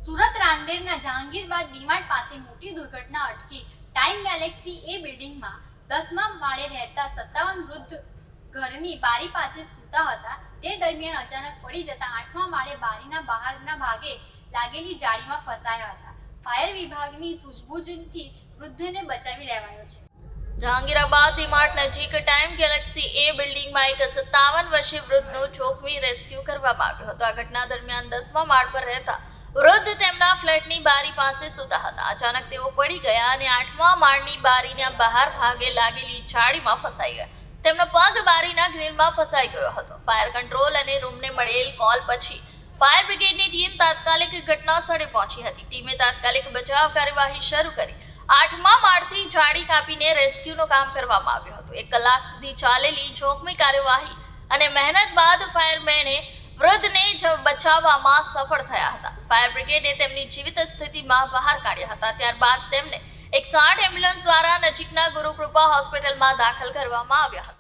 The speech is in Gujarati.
સુરત રાંદેરના જહાંગીરબાગ ડીમાર્ટ પાસે મોટી દુર્ઘટના અટકી ટાઈમ ગેલેક્સી એ બિલ્ડિંગમાં 10મા માળે રહેતા 57 વૃદ્ધ ઘરની બારી પાસે સૂતા હતા તે દરમિયાન અચાનક પડી જતા 8મા માળે બારીના બહારના ભાગે લાગેલી જાળીમાં ફસાયા હતા. ફાયર વિભાગની સૂઝબૂછથી વૃદ્ધને બચાવી લેવાયો છે. જહાંગીરાબાદ ડીમાર્ટ નજીક ટાઈમ ગેલેક્સી એ બિલ્ડિંગમાં એક 57 વર્ષીય વૃદ્ધનું જોખમી રેસ્ક્યુ કરવામાં આવ્યું હતું. આ ઘટના દરમિયાન 10મા માળ પર રહેતા વૃદ્ધ તેમના ફ્લેટની બારી પાસે સૂતા હતા. અચાનક તેઓ પડી ગયા અને 8મા માળની બારીના બહાર ભાગે લાગેલી જાળીમાં ફસાઈ ગયા. તેમનો પગ બારીના ગ્રીલમાં ફસાઈ ગયો હતો. ફાયર કંટ્રોલ અને રૂમને મળેલ કોલ પછી ફાયર બ્રિગેડની ટીમ તાત્કાલિક ઘટના સ્થળે પહોંચી હતી. ટીમે તાત્કાલિક બચાવ કાર્યવાહી શરૂ કરી 8મા માળથી જાળી કાપીને રેસ્ક્યુનું કામ કરવામાં આવ્યું હતું. 1 કલાક સુધી ચાલેલી જોખમી કાર્યવાહી અને મહેનત બાદ ફાયરમેને વૃદ્ધને બચાવવામાં સફળ થયા હતા. ફાયર બ્રિગેડે તેમની જીવિત સ્થિતિમાં બહાર કાઢ્યા હતા. ત્યારબાદ તેમને 108 એમ્બ્યુલન્સ દ્વારા નજીકના ગુરુકૃપા હોસ્પિટલમાં દાખલ કરવામાં આવ્યા હતા.